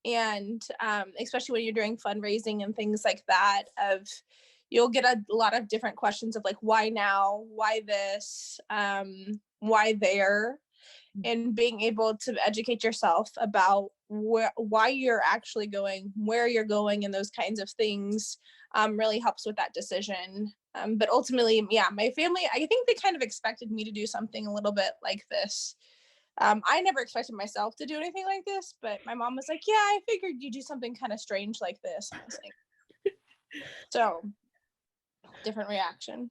And especially when you're doing fundraising and things like that, of you'll get a lot of different questions of like, why now, why this, why there, and being able to educate yourself about why you're actually going, where you're going, and those kinds of things really helps with that decision. But ultimately, yeah, my family, I think they kind of expected me to do something a little bit like this. I never expected myself to do anything like this, but my mom was like, yeah, I figured you'd do something kind of strange like this. I was like, so different reaction.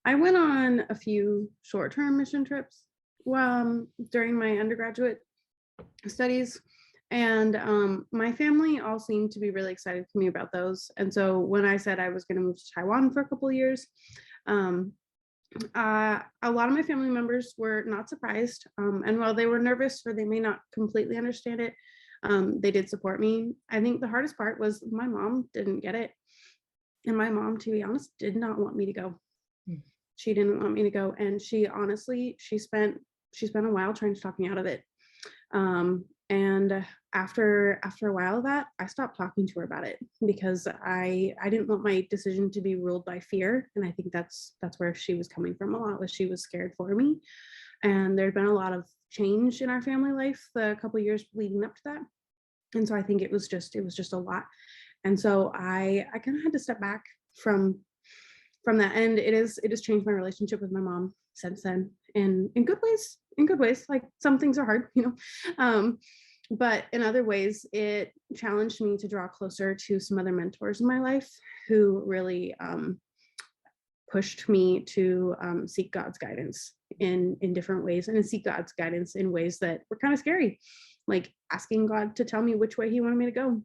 I went on a few short-term mission trips during my undergraduate studies, and my family all seemed to be really excited for me about those. And so when I said I was going to move to Taiwan for a couple of years, a lot of my family members were not surprised, and while they were nervous or they may not completely understand it, they did support me. I think the hardest part was my mom didn't get it, and my mom, to be honest, did not want me to go. She didn't want me to go, and she spent a while trying to talk me out of it. And after a while of that, I stopped talking to her about it because I didn't want my decision to be ruled by fear. And I think that's where she was coming from a lot, was she was scared for me. And there'd been a lot of change in our family life the couple of years leading up to that. And so I think it was just a lot. And so I kind of had to step back from that. And it has changed my relationship with my mom since then, in good ways. Like, some things are hard, but in other ways it challenged me to draw closer to some other mentors in my life who really pushed me to seek God's guidance in different ways, and to seek God's guidance in ways that were kind of scary, like asking God to tell me which way he wanted me to go.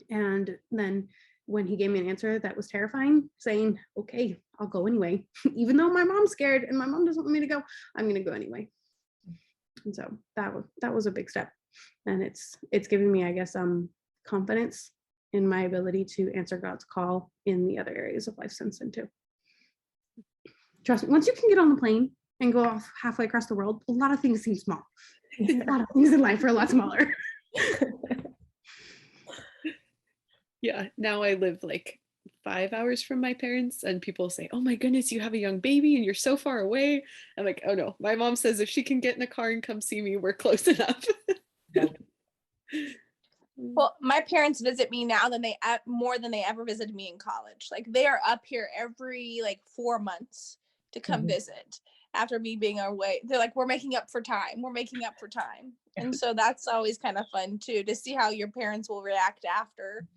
And then when he gave me an answer that was terrifying, saying, okay, I'll go anyway. Even though my mom's scared and my mom doesn't want me to go, I'm going to go anyway. And so that was a big step. And it's given me, I guess, confidence in my ability to answer God's call in the other areas of life since then too. Trust me, once you can get on the plane and go off halfway across the world, a lot of things seem small. A lot of things in life are a lot smaller. Yeah, now I live like 5 hours from my parents, and people say, oh my goodness, you have a young baby and you're so far away. I'm like, oh no, my mom says if she can get in a car and come see me, we're close enough. Well, my parents visit me now more than they ever visited me in college. Like, they are up here every like 4 months to come visit after me being away. They're like, we're making up for time. And so that's always kind of fun too, to see how your parents will react after.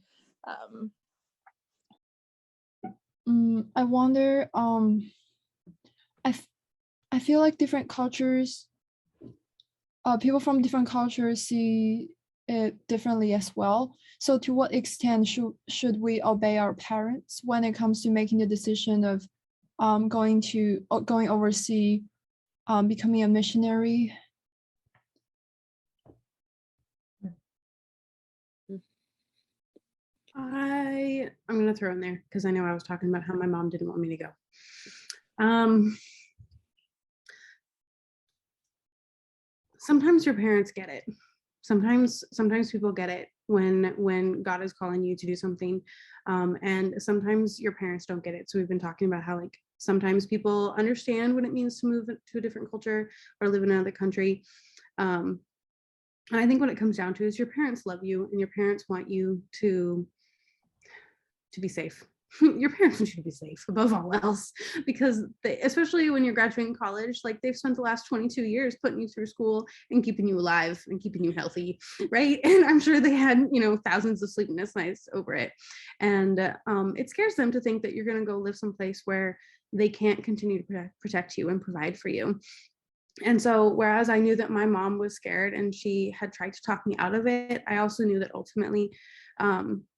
I wonder, I feel like different cultures, people from different cultures see it differently as well. So to what extent should we obey our parents when it comes to making the decision of going overseas, becoming a missionary? I'm going to throw in there, because I know I was talking about how my mom didn't want me to go. Sometimes your parents get it. Sometimes people get it when God is calling you to do something, and sometimes your parents don't get it. So we've been talking about how, like, sometimes people understand what it means to move to a different culture or live in another country. And I think what it comes down to is your parents love you, and your parents want you to be safe. Your parents want you to be safe above all else, because especially when you're graduating college, like, they've spent the last 22 years putting you through school and keeping you alive and keeping you healthy, right? And I'm sure they had, thousands of sleepless nights over it. And it scares them to think that you're going to go live someplace where they can't continue to protect you and provide for you. And so, whereas I knew that my mom was scared and she had tried to talk me out of it, I also knew that ultimately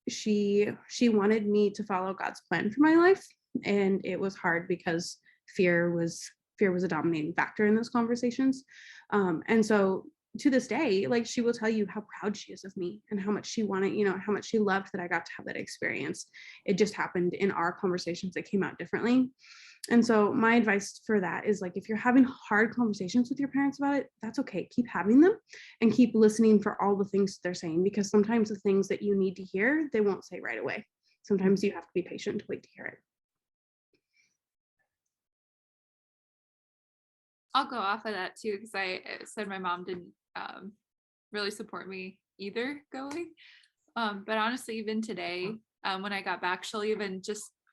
she wanted me to follow God's plan for my life. And it was hard because fear was a dominating factor in those conversations. And so to this day, like, she will tell you how proud she is of me and how much she wanted, how much she loved that I got to have that experience. It just happened in our conversations that came out differently. And so my advice for that is, like, if you're having hard conversations with your parents about it, that's okay. Keep having them and keep listening for all the things they're saying, because sometimes the things that you need to hear, they won't say right away. Sometimes you have to be patient to wait to hear it. I'll go off of that too, because I said my mom didn't really support me either going. But honestly, even today, when I got back, she'll even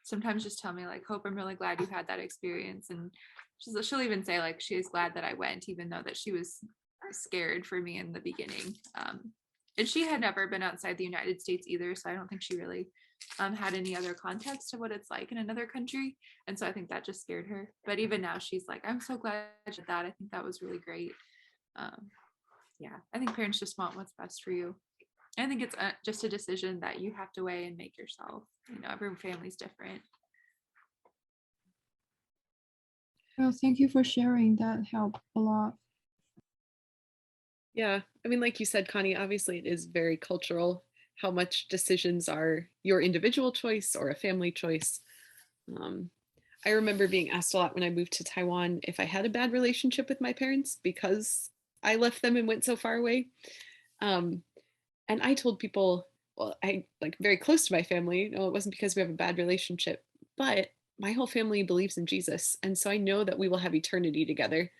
sometimes just tell me, like, Hope, I'm really glad you had that experience. And she'll even say, like, she is glad that I went, even though that she was scared for me in the beginning. And she had never been outside the United States either, so I don't think she really had any other context of what it's like in another country. And so I think that just scared her. But even now, she's like, I'm so glad you did that. I think that was really great. Yeah, I think parents just want what's best for you. I think it's just a decision that you have to weigh and make yourself. Every family's different. Well, thank you for sharing. That helped a lot. Yeah, I mean, like you said, Connie, obviously it is very cultural how much decisions are your individual choice or a family choice. I remember being asked a lot when I moved to Taiwan if I had a bad relationship with my parents because I left them and went so far away. And I told people, well, I like very close to my family. No, it wasn't because we have a bad relationship, but my whole family believes in Jesus. And so I know that we will have eternity together.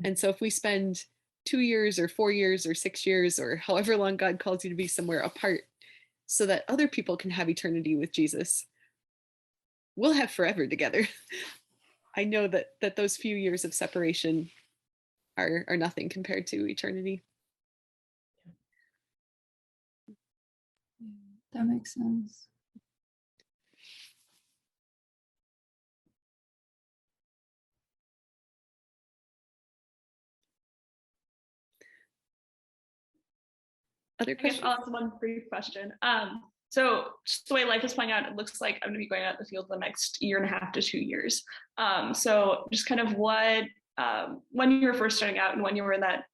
And so if we spend 2 years or 4 years or 6 years or however long God calls you to be somewhere apart so that other people can have eternity with Jesus, we'll have forever together. I know that those few years of separation are nothing compared to eternity. That makes sense. Other I guess questions? I'll ask one brief question. So just the way life is playing out, it looks like I'm going to be going out in the field the next 1.5 to 2 years. So just kind of what, when you were first starting out and when you were in that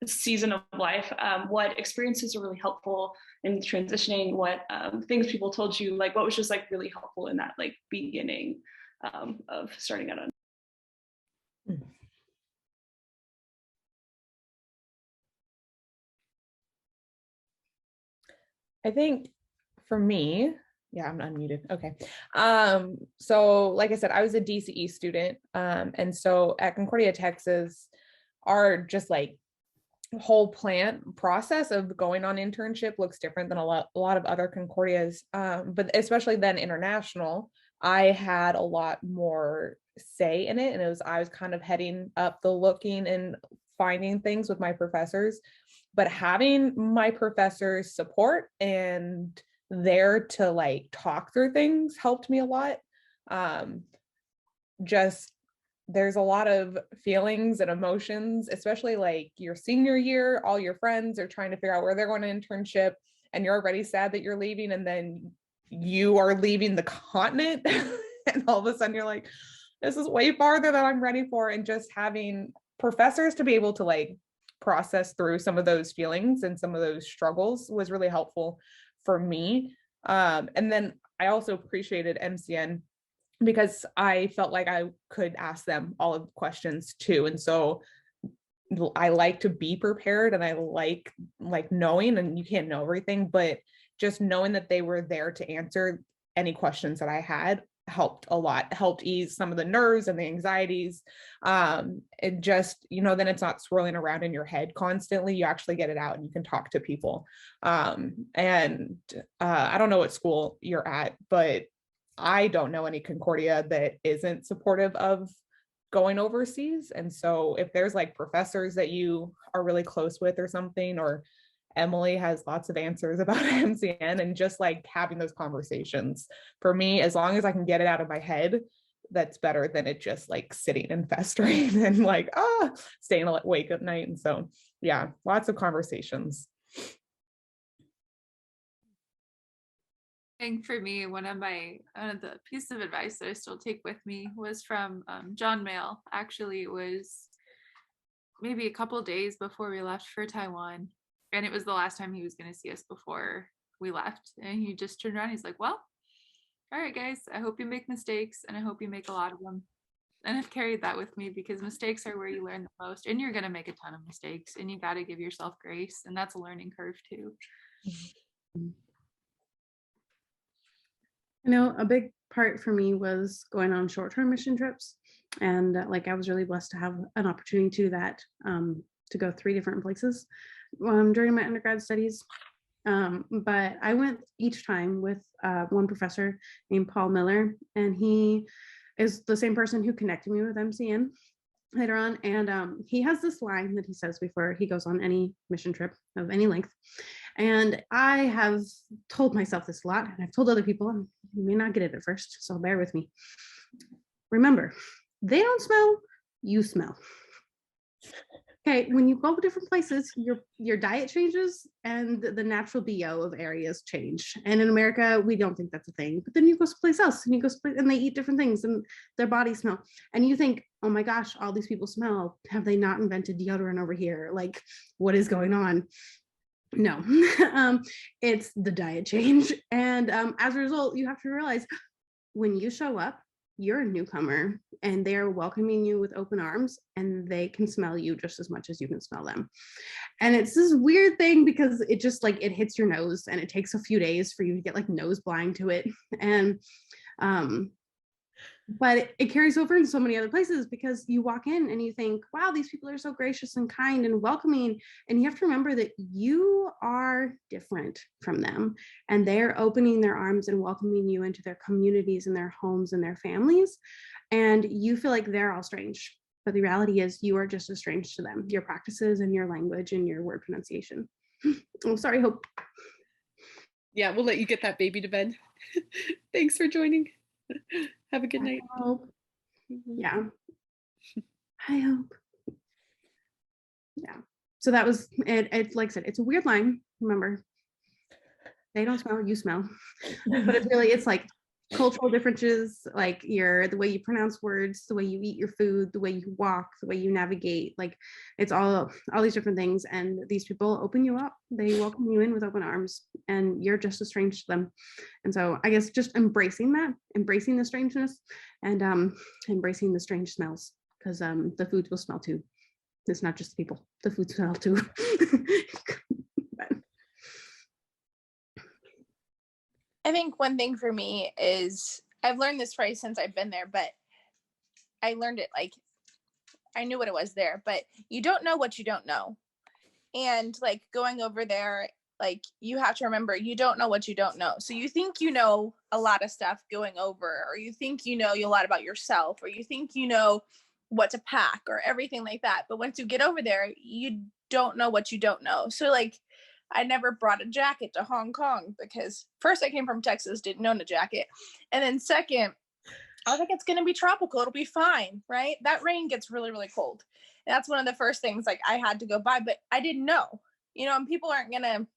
season of life, what experiences are really helpful in transitioning, what things people told you, like what was just like really helpful in that like beginning of starting out on. I think for me, yeah, I'm unmuted. Okay. So like I said, I was a DCE student. And so at Concordia, Texas, our just like whole process of going on internship looks different than a lot of other Concordias. But especially then international, I had a lot more say in it. And I was kind of heading up the looking and finding things with my professors. But having my professors' support and there to like talk through things helped me a lot. Just there's a lot of feelings and emotions, especially like your senior year, all your friends are trying to figure out where they're going to internship and you're already sad that you're leaving, and then you are leaving the continent and all of a sudden you're like, this is way farther than I'm ready for. And just having professors to be able to like process through some of those feelings and some of those struggles was really helpful for me. And then I also appreciated MCN because I felt like I could ask them all of the questions too. And so I like to be prepared, and I like knowing, and you can't know everything, but just knowing that they were there to answer any questions that I had helped a lot, helped ease some of the nerves and the anxieties. It just, then it's not swirling around in your head constantly. You actually get it out and you can talk to people. And I don't know what school you're at, but I don't know any Concordia that isn't supportive of going overseas. And so if there's like professors that you are really close with or something, or Emily has lots of answers about MCN, and just like having those conversations, for me, as long as I can get it out of my head, that's better than it just like sitting and festering and like, staying awake at night. And so, yeah, lots of conversations. think for me, one of the pieces of advice that I still take with me was from John Mayle. Actually, it was maybe a couple days before we left for Taiwan, and it was the last time he was going to see us before we left. And he just turned around. He's like, "Well, all right, guys. I hope you make mistakes, and I hope you make a lot of them." And I've carried that with me because mistakes are where you learn the most, and you're going to make a ton of mistakes, and you got to give yourself grace, and that's a learning curve too. You know, a big part for me was going on short-term mission trips. And like I was really blessed to have an opportunity to do that, to go 3 different places during my undergrad studies. But I went each time with one professor named Paul Miller, and he is the same person who connected me with MCN later on. And he has this line that he says before he goes on any mission trip of any length. And I have told myself this a lot, and I've told other people, and you may not get it at first, so bear with me. Remember, they don't smell, you smell. Okay, when you go to different places, your diet changes and the natural BO of areas change. And in America, we don't think that's a thing. But then you go someplace else and you go someplace, and they eat different things and their bodies smell. And you think, oh my gosh, all these people smell. Have they not invented deodorant over here? Like, what is going on? No, it's the diet change. And as a result, you have to realize when you show up, you're a newcomer and they're welcoming you with open arms, and they can smell you just as much as you can smell them. And it's this weird thing because it just like it hits your nose, and it takes a few days for you to get like nose blind to it. And but it carries over in so many other places because you walk in and you think, wow, these people are so gracious and kind and welcoming. And you have to remember that you are different from them, and they're opening their arms and welcoming you into their communities and their homes and their families. And you feel like they're all strange. But the reality is you are just as strange to them, your practices and your language and your word pronunciation. Oh, sorry, Hope. Yeah, we'll let you get that baby to bed. Thanks for joining. Have a good night. Hope. Yeah. I hope. Yeah. So that was it. It's like I said, it's a weird line. Remember, they don't smell, you smell. But it's like cultural differences, like the way you pronounce words, the way you eat your food, the way you walk, the way you navigate. Like it's all these different things. And these people open you up. They welcome you in with open arms, and you're just as strange to them. And so I guess just embracing the strangeness, and embracing the strange smells, because the foods will smell too. It's not just the people, the food smell too. I think one thing for me is I've learned this phrase since I've been there, but I learned it like I knew what it was there, but you don't know what you don't know. And like going over there, like you have to remember you don't know what you don't know. So you think you know a lot of stuff going over, or you think you know a lot about yourself, or you think you know what to pack or everything like that. But once you get over there, you don't know what you don't know. So like I never brought a jacket to Hong Kong because first I came from Texas, didn't own a jacket. And then second, I was like, it's going to be tropical. It'll be fine, right? That rain gets really, really cold. And that's one of the first things like I had to go buy, but I didn't know, and people aren't going to,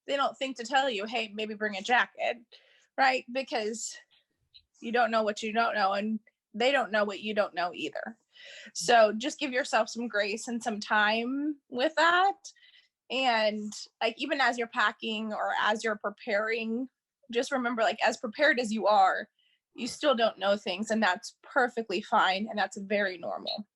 they don't think to tell you, hey, maybe bring a jacket, right? Because you don't know what you don't know, and they don't know what you don't know either. So just give yourself some grace and some time with that. And like, even as you're packing or as you're preparing, just remember, like, as prepared as you are, you still don't know things, and that's perfectly fine. And that's very normal.